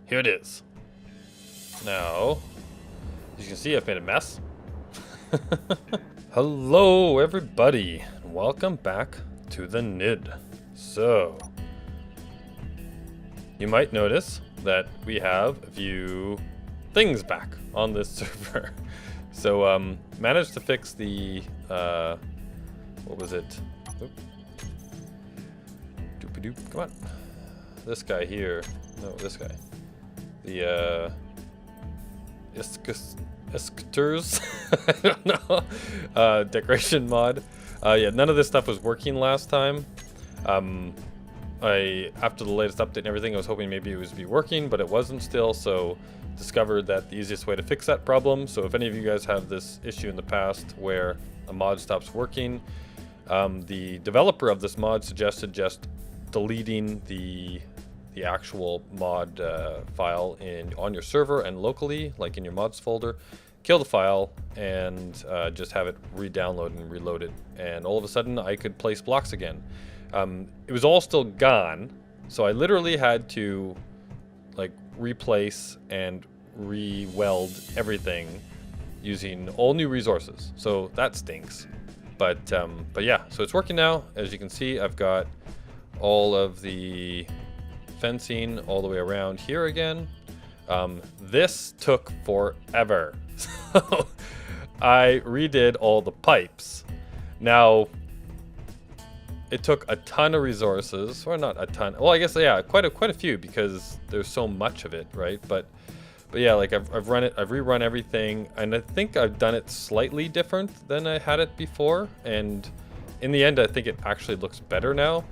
here it is. Now, as you can see, I've made a mess. Hello, everybody. Welcome back to the Nidd. So, you might notice that we have a few things back on this server. So, managed to fix the, what was it? Oop. Doop-a-doop, come on. This guy here. No, this guy. The, Escuters, I don't know, decoration mod. Yeah, none of this stuff was working last time. After the latest update and everything, I was hoping maybe it would be working, but it wasn't still, so discovered that the easiest way to fix that problem. So if any of you guys have this issue in the past where a mod stops working, the developer of this mod suggested just deleting the actual mod file on your server and locally, like in your mods folder, kill the file and just have it re-download and reload it, and all of a sudden I could place blocks again. It was all still gone, so I literally had to like replace and re-weld everything using all new resources, so that stinks. But yeah, so it's working now. As you can see, I've got all of the fencing all the way around here again. This took forever. So I redid all the pipes. Now, it took a ton of resources, or not a ton. Well, I guess, yeah, quite a few, because there's so much of it, right? But yeah, like I've rerun everything, and I think I've done it slightly different than I had it before. And in the end, I think it actually looks better now,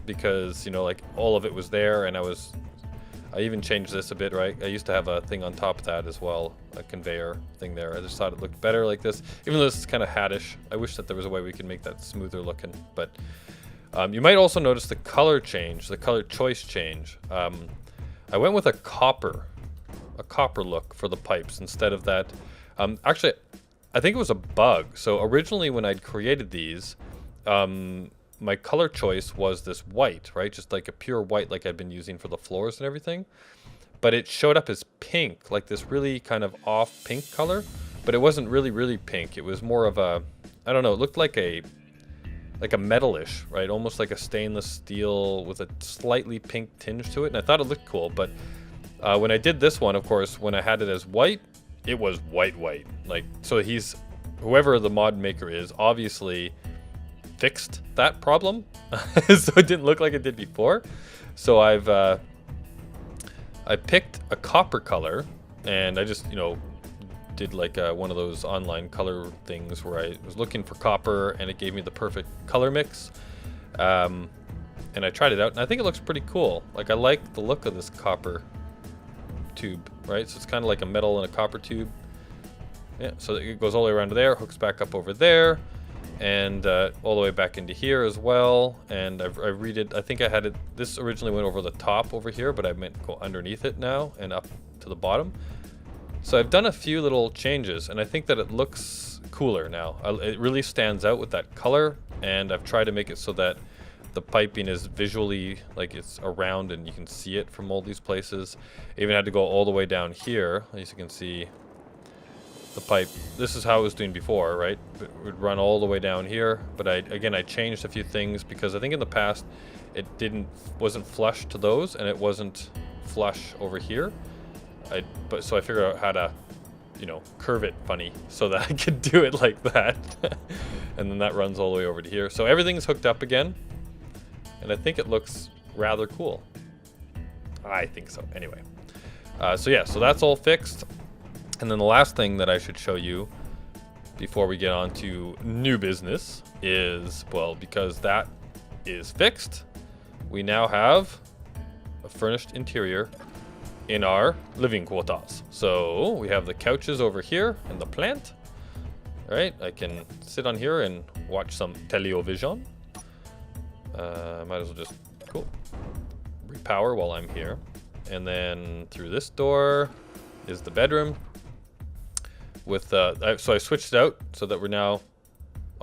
because, you know, like all of it was there, and I even changed this a bit, right? I used to have a thing on top of that as well, a conveyor thing there. I just thought it looked better like this, even though this is kind of haddish. I wish that there was a way we could make that smoother looking. But you might also notice the color change, the color choice change. I went with a copper look for the pipes instead of that. Actually, I think it was a bug. So originally when I'd created these, my color choice was this white, right? Just like a pure white, like I'd been using for the floors and everything. But it showed up as pink, like this really kind of off pink color. But it wasn't really pink. It was more of a, I don't know, it looked like a metalish, right? Almost like a stainless steel with a slightly pink tinge to it. And I thought it looked cool. But when I did this one, of course, when I had it as white, it was white. Like, so whoever the mod maker is, obviously fixed that problem. So it didn't look like it did before. So I picked a copper color, and I just, you know, did like one of those online color things where I was looking for copper, and it gave me the perfect color mix. And I tried it out, and I think it looks pretty cool. Like, I like the look of this copper tube, right? So it's kind of like a metal and a copper tube. Yeah, so it goes all the way around to there, hooks back up over there, and all the way back into here as well. And I redid, I think I had it, this originally went over the top over here, but I meant go underneath it now and up to the bottom. So I've done a few little changes, and I think that it looks cooler now. It really stands out with that color, and I've tried to make it so that the piping is visually, like, it's around and you can see it from all these places. I even had to go all the way down here, as you can see the pipe. This is how it was doing before, right? It would run all the way down here, but I changed a few things, because I think in the past it wasn't flush to those, and it wasn't flush over here. So I figured out how to, you know, curve it funny so that I could do it like that. And then that runs all the way over to here. So everything's hooked up again, and I think it looks rather cool. I think so, anyway. So yeah, so that's all fixed. And then the last thing that I should show you before we get on to new business is, well, because that is fixed, we now have a furnished interior in our living quarters. So we have the couches over here and the plant. All right, I can sit on here and watch some television. Might as well just, cool, repower while I'm here. And then through this door is the bedroom. With so I switched it out so that we're now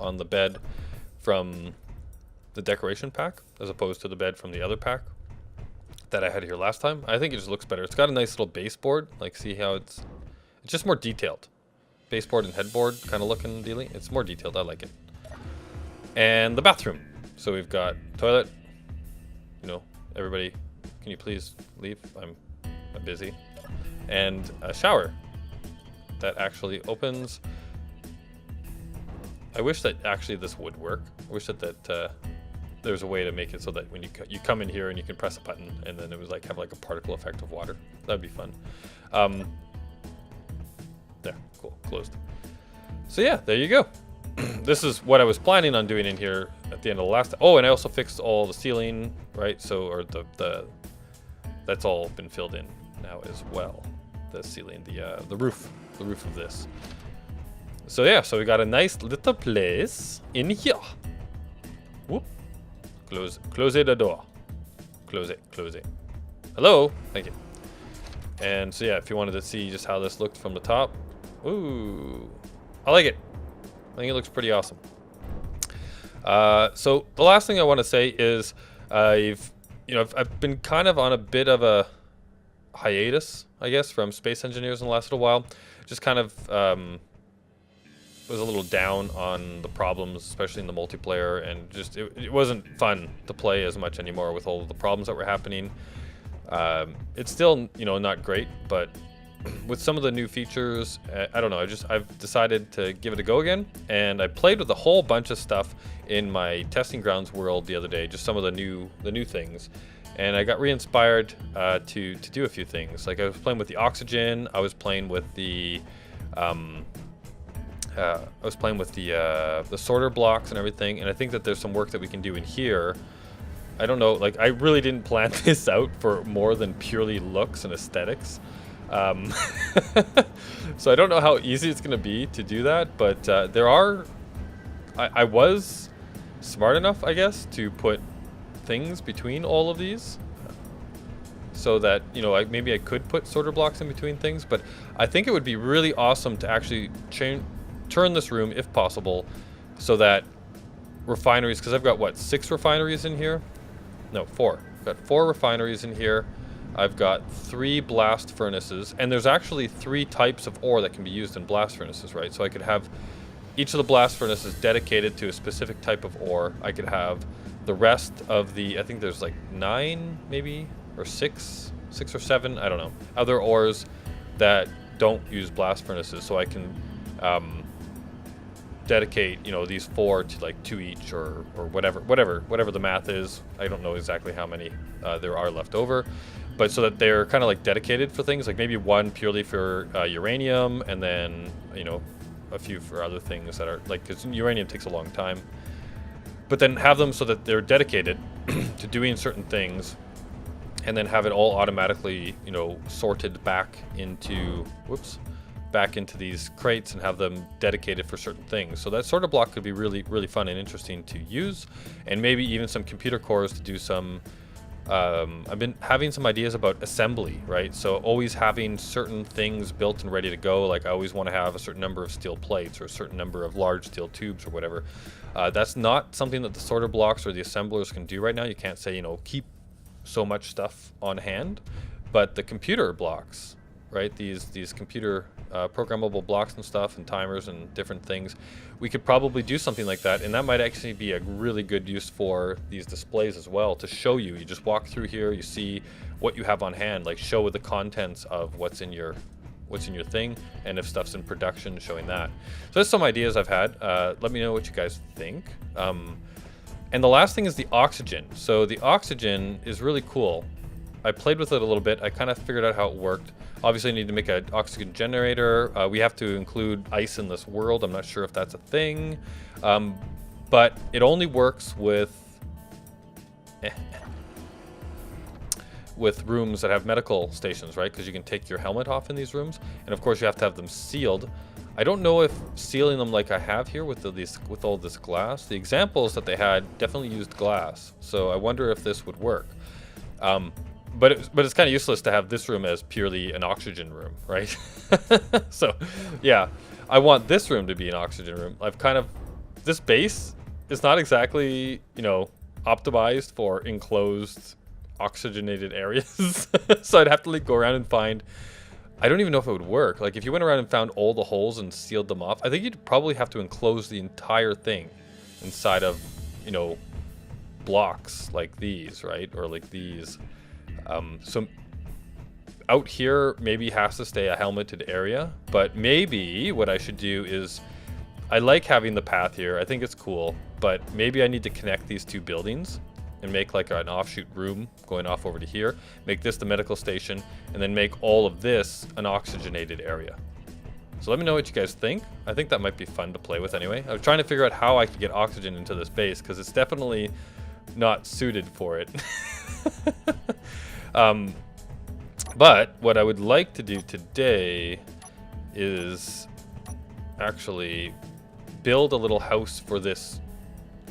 on the bed from the decoration pack as opposed to the bed from the other pack. that I had here last time. I think it just looks better. It's got a nice little baseboard. Like, see how it's just more detailed. Baseboard and headboard kind of looking dealy. It's more detailed. I like it. And the bathroom. So we've got toilet. You know, everybody, can you please leave? I'm busy. And a shower that actually opens. I wish that actually this would work. I wish that there's a way to make it so that when you come in here and you can press a button and then it was like have like a particle effect of water. That'd be fun. There, cool, closed. So yeah, there you go. This is what I was planning on doing in here at the end of the last. Oh, and I also fixed all the ceiling, right? So, or the that's all been filled in now as well. The ceiling, the roof of this. So yeah, so we got a nice little place in here. Whoop. Close the door. Close it. Hello. Thank you. And so yeah, if you wanted to see just how this looked from the top, ooh, I like it. I think it looks pretty awesome. So the last thing I want to say is I've been kind of on a bit of a hiatus, I guess, from Space Engineers in the last little while. Just kind of was a little down on the problems, especially in the multiplayer, and just it wasn't fun to play as much anymore with all of the problems that were happening. It's still, not great, but with some of the new features, I don't know, I've decided to give it a go again, and I played with a whole bunch of stuff in my testing grounds world the other day, just some of the new things, and I got re-inspired to do a few things. Like I was playing with the oxygen, I was playing with the sorter blocks and everything, and I think that there's some work that we can do in here. I don't know, like I really didn't plan this out for more than purely looks and aesthetics. So I don't know how easy it's going to be to do that, but I was smart enough, I guess, to put things between all of these so that, maybe I could put sorter blocks in between things, but I think it would be really awesome to actually turn this room, if possible, so that refineries, because I've got, what, 6 refineries in here? No, 4. I've got 4 refineries in here. I've got 3 blast furnaces, and there's actually 3 types of ore that can be used in blast furnaces, right? So I could have each of the blast furnaces dedicated to a specific type of ore. I could have the rest of the, I think there's like 9 maybe, or 6 or 7, I don't know, other ores that don't use blast furnaces. So I can dedicate, these 4 to like 2 each, or whatever the math is. I don't know exactly how many there are left over, but so that they're kind of like dedicated for things, like maybe 1 purely for uranium, and then a few for other things that are like, because uranium takes a long time, but then have them so that they're dedicated to doing certain things, and then have it all automatically sorted back into these crates and have them dedicated for certain things. So that sorter block could be really, really fun and interesting to use, and maybe even some computer cores to do some I've been having some ideas about assembly, right? So always having certain things built and ready to go. Like I always want to have a certain number of steel plates or a certain number of large steel tubes or whatever. That's not something that the sorter blocks or the assemblers can do right now. You can't say, keep so much stuff on hand, but the computer blocks, right? These computer programmable blocks and stuff, and timers and different things, we could probably do something like that, and that might actually be a really good use for these displays as well, to show you. You just walk through here, you see what you have on hand, like show the contents of what's in your thing, and if stuff's in production, showing that. So that's some ideas I've had. Let me know what you guys think. And the last thing is the oxygen. So the oxygen is really cool. I played with it a little bit. I kind of figured out how it worked. Obviously, I need to make an oxygen generator. We have to include ice in this world. I'm not sure if that's a thing. But it only works with rooms that have medical stations, right? Because you can take your helmet off in these rooms. And of course, you have to have them sealed. I don't know if sealing them like I have here with all this glass. The examples that they had definitely used glass. So I wonder if this would work. But it's kind of useless to have this room as purely an oxygen room, right? So, yeah, I want this room to be an oxygen room. This base is not exactly, optimized for enclosed oxygenated areas. So I'd have to like go around and find, I don't even know if it would work. Like if you went around and found all the holes and sealed them off, I think you'd probably have to enclose the entire thing inside of, you know, blocks like these, right? Or like these. So out here maybe has to stay a helmeted area, but maybe what I should do is, I like having the path here. I think it's cool, but maybe I need to connect these two buildings and make like an offshoot room going off over to here, make this the medical station, and then make all of this an oxygenated area. So let me know what you guys think. I think that might be fun to play with anyway. I was trying to figure out how I could get oxygen into this base, because it's definitely not suited for it. But what I would like to do today is actually build a little house for this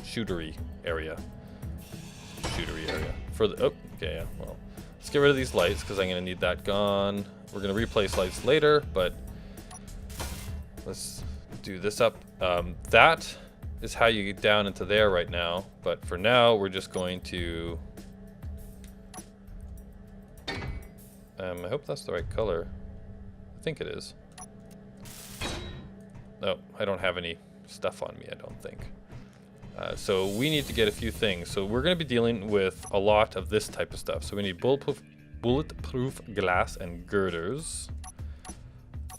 shootery area. For the, oh, okay, yeah, well, let's get rid of these lights because I'm going to need that gone. We're going to replace lights later, but let's do this up. That is how you get down into there right now, but for now we're just going to I hope that's the right color. I think it is. No, I don't have any stuff on me, I don't think. So we need to get a few things. So we're going to be dealing with a lot of this type of stuff. So we need bulletproof glass and girders.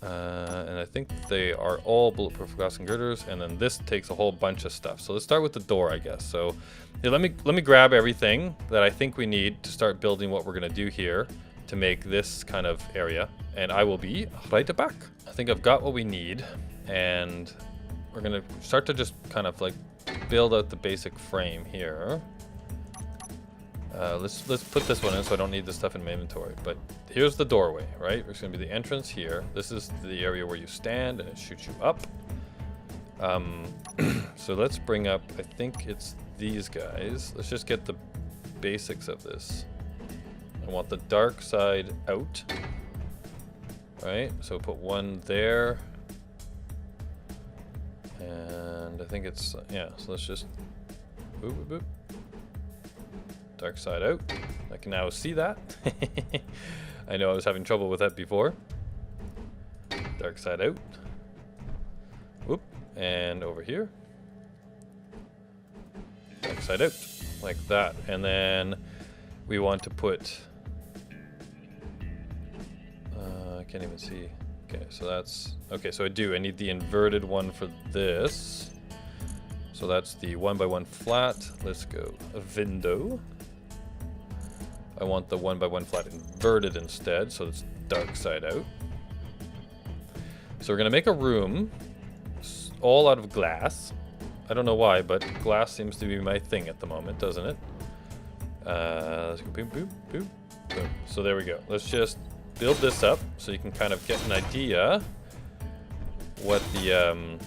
And I think they are all bulletproof glass and girders. And then this takes a whole bunch of stuff. So let's start with the door, I guess. So yeah, let me grab everything that I think we need to start building what we're going to do here to make this kind of area. And I will be right back. I think I've got what we need. And we're going to start to just kind of like build out the basic frame here. Let's put this one in so I don't need this stuff in my inventory. But here's the doorway, right? There's going to be the entrance here. This is the area where you stand and it shoots you up. So let's bring up, I think it's these guys. Let's just get the basics of this. I want the dark side out. Right? So put one there. And I think it's, yeah, so let's just boop, boop, boop. Dark side out. I can now see that. I know I was having trouble with that before. Dark side out. Whoop. And over here. Dark side out. Like that. And then we want to put, I can't even see. Okay, so that's, okay, so I need the inverted one for this. So that's the 1x1 flat. Let's go a window. I want the 1x1 flat inverted instead, so it's dark side out. So we're gonna make a room all out of glass. I don't know why, but glass seems to be my thing at the moment, doesn't it? Let's go boom, boom, boom, boom. So there we go. Let's just build this up so you can kind of get an idea what the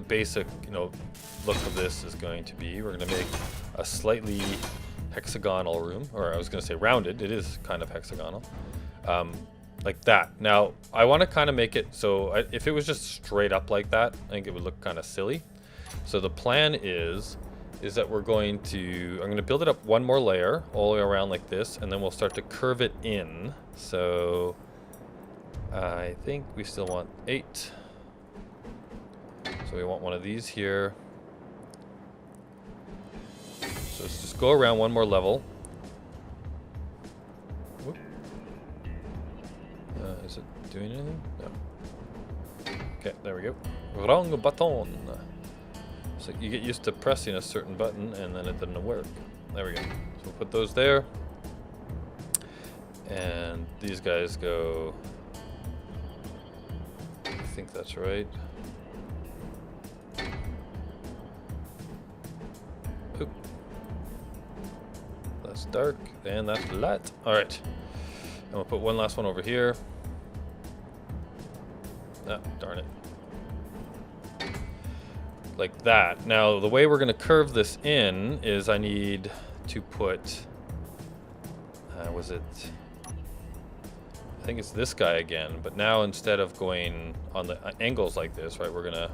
basic, you know, look of this is going to be. We're going to make a slightly hexagonal room, or I was going to say rounded. It is kind of hexagonal, like that. Now I want to kind of make it so if it was just straight up like that, I think it would look kind of silly. So the plan is that we're going to, I'm going to build it up one more layer all the way around like this, and then we'll start to curve it in. So I think we still want 8. So we want one of these here. So let's just go around one more level. Whoop. Is it doing anything? No. Okay, there we go. Wrong button. So you get used to pressing a certain button and then it doesn't work. There we go. So we'll put those there. And these guys go, I think that's right. Oop. That's dark and that's light. All right. And we'll put one last one over here. Ah, darn it. Like that. Now the way we're going to curve this in is I need to put, was it, I think it's this guy again, but now instead of going on the angles like this, right, we're going to,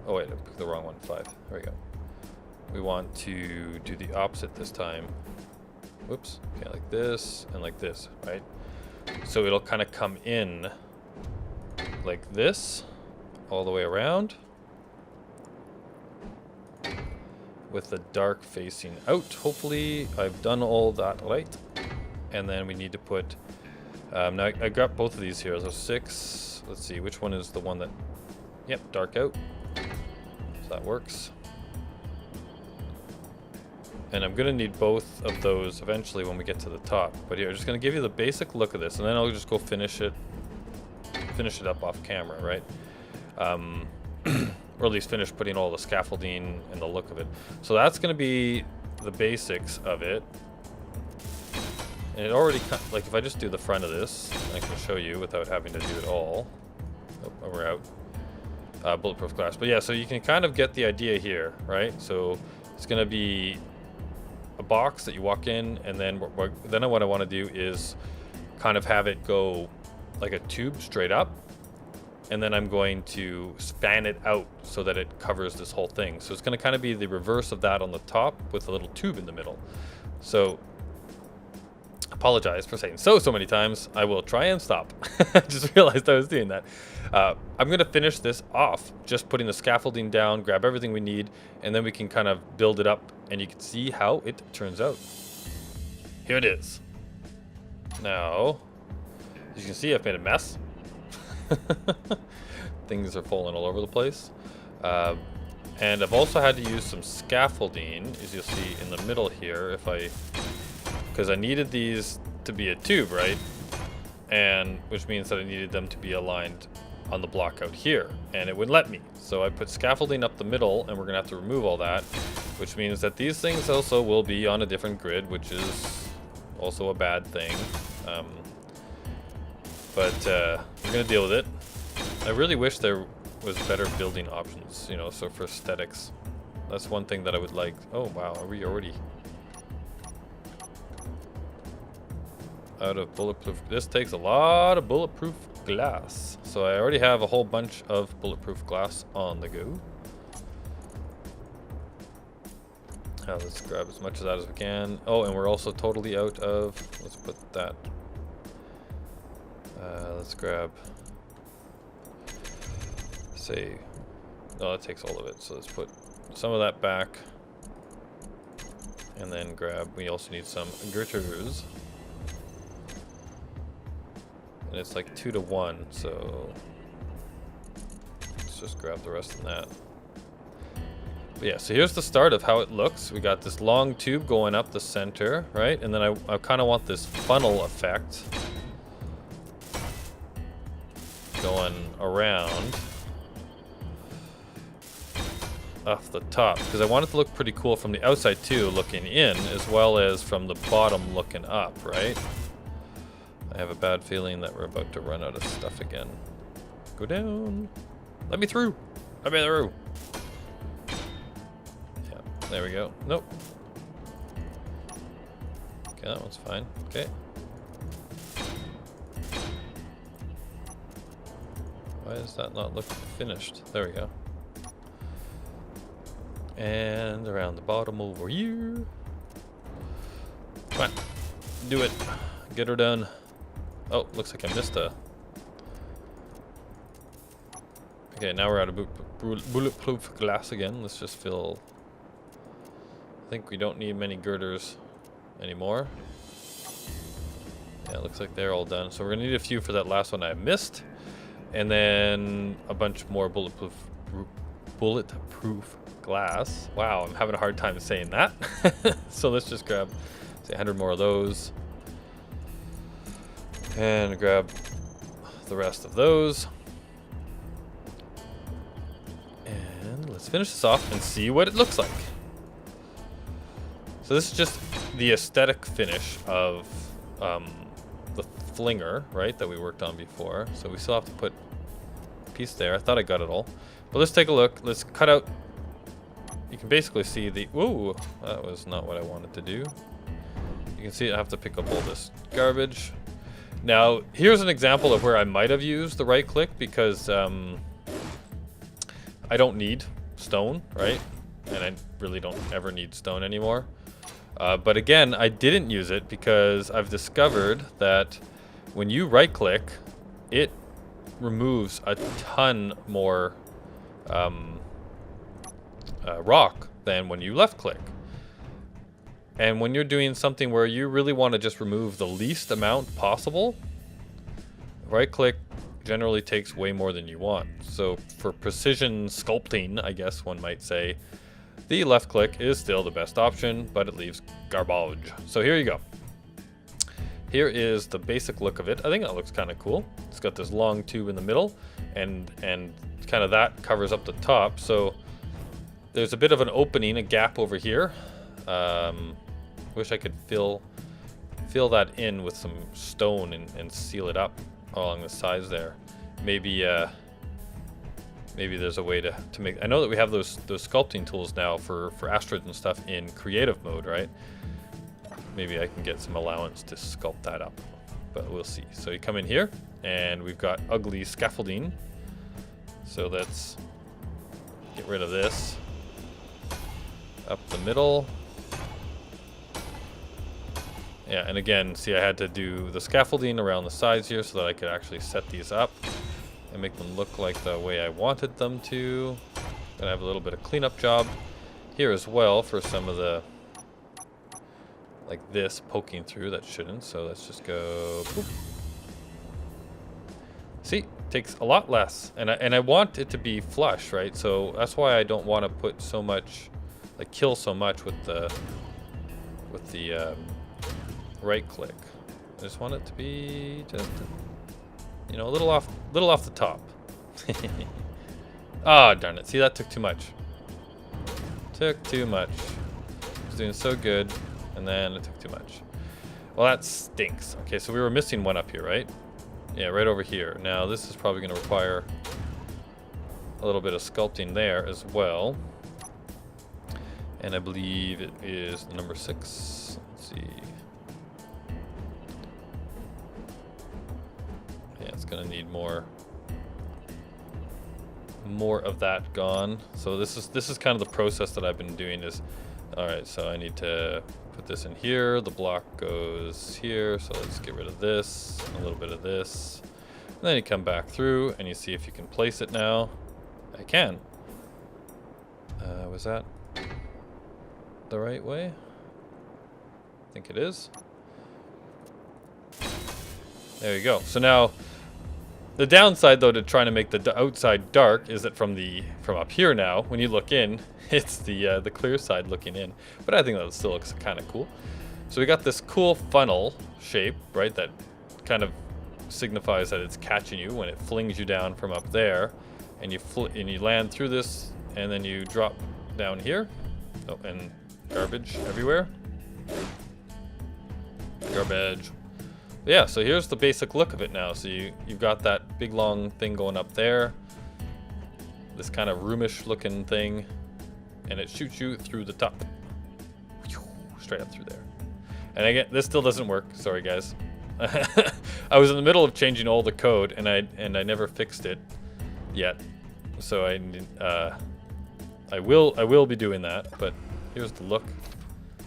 oh wait, I picked the wrong one, 5, there we go. We want to do the opposite this time. whoops, okay, like this and like this, right? So it'll kind of come in like this all the way around with the dark facing out. Hopefully I've done all that right. And then we need to put, now I got both of these here, so 6, let's see, which one is the one that, yep, dark out, so that works. And I'm gonna need both of those eventually when we get to the top. But here, I'm just gonna give you the basic look of this, and then I'll just go finish it up off camera, right? Or at least finish putting all the scaffolding and the look of it. So that's gonna be the basics of it. And it already, like if I just do the front of this, I can show you without having to do it all. Oh, we're out. Bulletproof glass. But yeah, so you can kind of get the idea here, right? So it's gonna be a box that you walk in, and then what I want to do is kind of have it go like a tube straight up, and then I'm going to span it out so that it covers this whole thing. So it's going to kind of be the reverse of that on the top with a little tube in the middle. So apologize for saying so many times. I will try and stop. I just realized I was doing that. I'm going to finish this off, just putting the scaffolding down, grab everything we need, and then we can kind of build it up, and you can see how it turns out. Here it is. Now, as you can see, I've made a mess. Things are falling all over the place. And I've also had to use some scaffolding, as you'll see in the middle here, because I needed these to be a tube, right? And which means that I needed them to be aligned on the block out here, and it wouldn't let me. So I put scaffolding up the middle, and we're gonna have to remove all that, which means that these things also will be on a different grid, which is also a bad thing. But we're gonna deal with it. I really wish there was better building options, you know, so for aesthetics. That's one thing that I would like. Oh wow, are we already out of bulletproof? This takes a lot of bulletproof glass. So I already have a whole bunch of bulletproof glass on the go. Let's grab as much of that as we can. Oh, and we're also totally out of, let's put that, let's grab, say, no, that takes all of it. So let's put some of that back, and then grab, we also need some gritters. And it's like 2 to 1, so let's just grab the rest of that. But yeah, so here's the start of how it looks. We got this long tube going up the center, right? And then I kind of want this funnel effect going around off the top, because I want it to look pretty cool from the outside too, looking in, as well as from the bottom looking up, right? I have a bad feeling that we're about to run out of stuff again. Go down. Let me through. Let me through. Yeah, there we go. Nope. Okay, that one's fine. Okay. Why does that not look finished? There we go. And around the bottom over here. Come on. Do it. Get her done. Oh, looks like I missed a... Okay, now we're out of bulletproof glass again. Let's just fill... I think we don't need many girders anymore. Yeah, it looks like they're all done. So we're gonna need a few for that last one I missed. And then a bunch more bulletproof glass. Wow, I'm having a hard time saying that. So let's just grab, say, 100 more of those. And grab the rest of those. And let's finish this off and see what it looks like. So this is just the aesthetic finish of the flinger, right, that we worked on before. So we still have to put a piece there. I thought I got it all. But let's take a look. Let's cut out. You can basically see the... Ooh, that was not what I wanted to do. You can see I have to pick up all this garbage. Now, here's an example of where I might have used the right click, because I don't need stone, right? And I really don't ever need stone anymore. But again, I didn't use it because I've discovered that when you right click, it removes a ton more rock than when you left click. And when you're doing something where you really want to just remove the least amount possible, right click generally takes way more than you want. So for precision sculpting, I guess one might say, the left click is still the best option, but it leaves garbage. So here you go. Here is the basic look of it. I think that looks kind of cool. It's got this long tube in the middle, and kind of that covers up the top. So there's a bit of an opening, a gap over here. Wish I could fill that in with some stone and seal it up along the sides there. Maybe there's a way to make. I know that we have those sculpting tools now for asteroids and stuff in creative mode, right? Maybe I can get some allowance to sculpt that up, but we'll see. So you come in here, and we've got ugly scaffolding. So let's get rid of this. Up the middle. Yeah, and again, see, I had to do the scaffolding around the sides here so that I could actually set these up and make them look like the way I wanted them to. Gonna have a little bit of cleanup job here as well for some of the, like this poking through that shouldn't. So let's just go boop. See, takes a lot less, and I want it to be flush, right? So that's why I don't want to put so much, like kill so much with the right click. I just want it to be just, you know, a little off the top. Ah, oh, darn it. See, that took too much. Took too much. I was doing so good, and then it took too much. Well, that stinks. Okay, so we were missing one up here, right? Yeah, right over here. Now, this is probably going to require a little bit of sculpting there as well. And I believe it is the number 6. Let's see. Yeah, it's gonna need more of that gone. So this is kind of the process that I've been doing is, all right, so I need to put this in here. The block goes here. So let's get rid of this, a little bit of this. And then you come back through and you see if you can place it now. I can. Was that the right way? I think it is. There you go. So now, the downside though to trying to make the outside dark is that from up here now, when you look in, it's the clear side looking in. But I think that still looks kind of cool. So we got this cool funnel shape, right? That kind of signifies that it's catching you when it flings you down from up there, and you land through this, and then you drop down here. Oh, and garbage everywhere. Garbage. Yeah, so here's the basic look of it now. So you've got that big long thing going up there, this kind of roomish looking thing, and it shoots you through the top, straight up through there. And again, this still doesn't work. Sorry, guys. I was in the middle of changing all the code, and I never fixed it yet. So I will be doing that. But here's the look.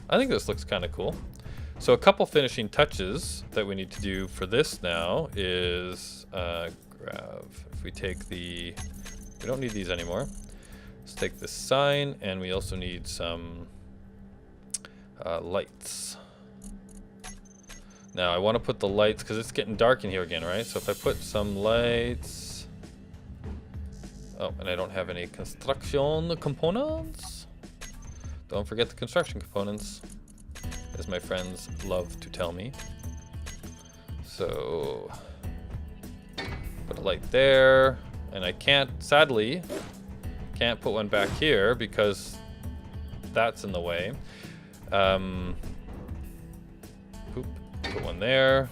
I think this looks kind of cool. So a couple finishing touches that we need to do for this now is if we take we don't need these anymore. Let's take this sign, and we also need some lights. Now I want to put the lights because it's getting dark in here again, right? So if I put some lights, oh, and I don't have any construction components. Don't forget the construction components, as my friends love to tell me. So put a light there, and I sadly can't put one back here because that's in the way. Put one there,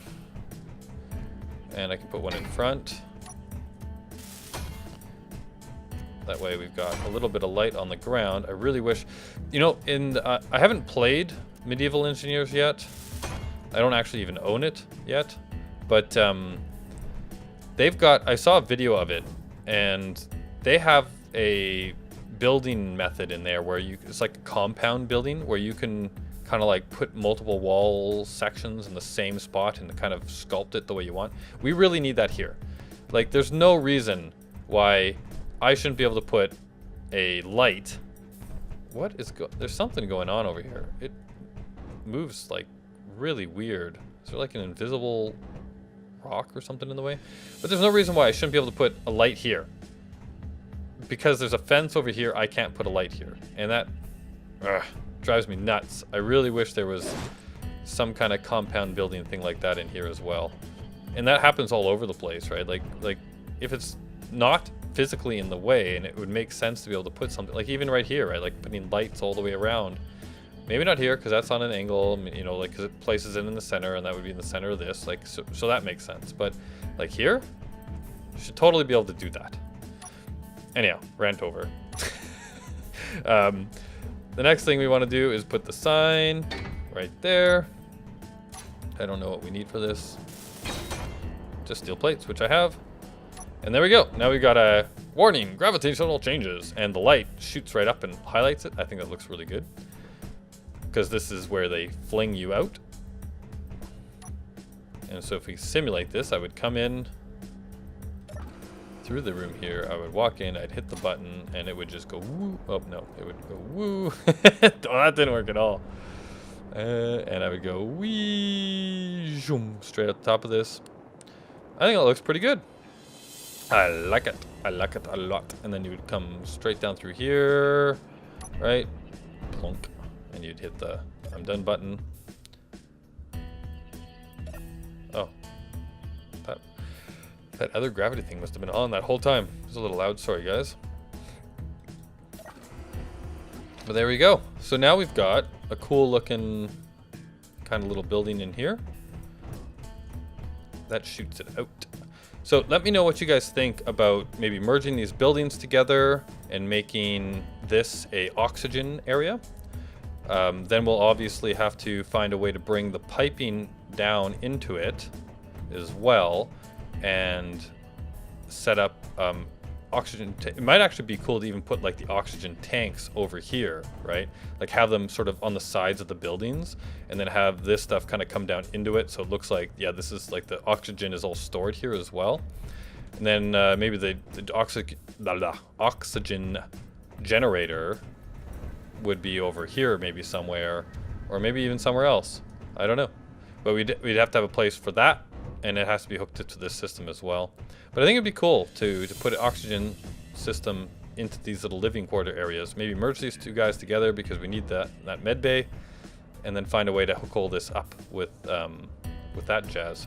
and I can put one in front. That way we've got a little bit of light on the ground. I really wish, you know, I haven't played Medieval Engineers yet. I don't actually even own it yet, but they've got, I saw a video of it, and they have a building method in there where it's like a compound building where you can kind of like put multiple wall sections in the same spot and kind of sculpt it the way you want. We really need that here. Like, there's no reason why I shouldn't be able to put a light. There's something going on over here. It moves like really weird. Is there like an invisible rock or something in the way? But there's no reason why I shouldn't be able to put a light here. Because there's a fence over here, I can't put a light here. And that drives me nuts. I really wish there was some kind of compound building thing like that in here as well. And that happens all over the place, right? Like if it's not physically in the way, and it would make sense to be able to put something, like even right here, right? Like putting lights all the way around. Maybe not here, because that's on an angle, you know, like, because it places it in the center, and that would be in the center of this, like, so that makes sense. But like here, you should totally be able to do that. Anyhow, rant over. The next thing we want to do is put the sign right there. I don't know what we need for this. Just steel plates, which I have. And there we go. Now we've got a warning, gravitational changes. And the light shoots right up and highlights it. I think that looks really good. Because this is where they fling you out. And so if we simulate this, I would come in through the room here. I would walk in, I'd hit the button, and it would just go woo. Oh, no, it would go woo. Oh, that didn't work at all. And I would go wee, zoom, straight at the top of this. I think it looks pretty good. I like it. I like it a lot. And then you would come straight down through here, right? Plunk. And you'd hit the I'm done button. Oh. That other gravity thing must have been on that whole time. It was a little loud, sorry guys. But there we go. So now we've got a cool looking kind of little building in here. That shoots it out. So let me know what you guys think about maybe merging these buildings together and making this a oxygen area. Then we'll obviously have to find a way to bring the piping down into it as well and set up oxygen. It might actually be cool to even put like the oxygen tanks over here, right? Like have them sort of on the sides of the buildings and then have this stuff kind of come down into it. So it looks like, yeah, this is like the oxygen is all stored here as well. And then maybe the oxygen generator would be over here maybe somewhere, or maybe even somewhere else. I don't know. But we'd have to have a place for that, and it has to be hooked up to this system as well. But I think it'd be cool to put an oxygen system into these little living quarter areas. Maybe merge these two guys together because we need that med bay, and then find a way to hook all this up with that jazz.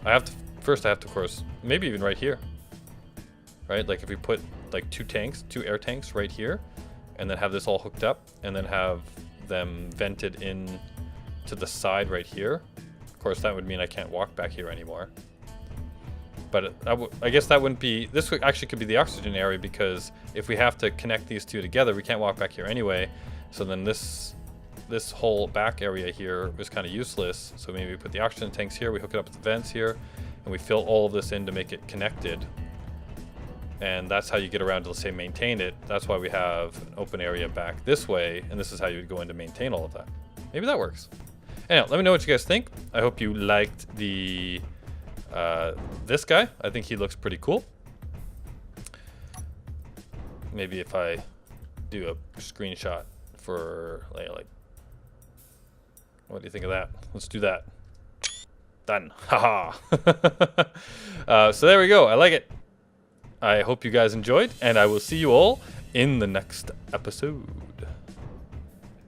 First I have to, of course, maybe even right here, right? Like if we put like two air tanks right here, and then have this all hooked up, and then have them vented in to the side right here. Of course, that would mean I can't walk back here anymore. But I guess that wouldn't be, this actually could be the oxygen area, because if we have to connect these two together, we can't walk back here anyway. So then this whole back area here is kind of useless. So maybe we put the oxygen tanks here, we hook it up with the vents here, and we fill all of this in to make it connected. And that's how you get around to, let's say, maintain it. That's why we have an open area back this way, and this is how you would go in to maintain all of that. Maybe that works. Anyhow, let me know what you guys think. I hope you liked the this guy. I think he looks pretty cool. Maybe if I do a screenshot for like what do you think of that? Let's do that. Done. Haha. So there we go. I like it. I hope you guys enjoyed, and I will see you all in the next episode.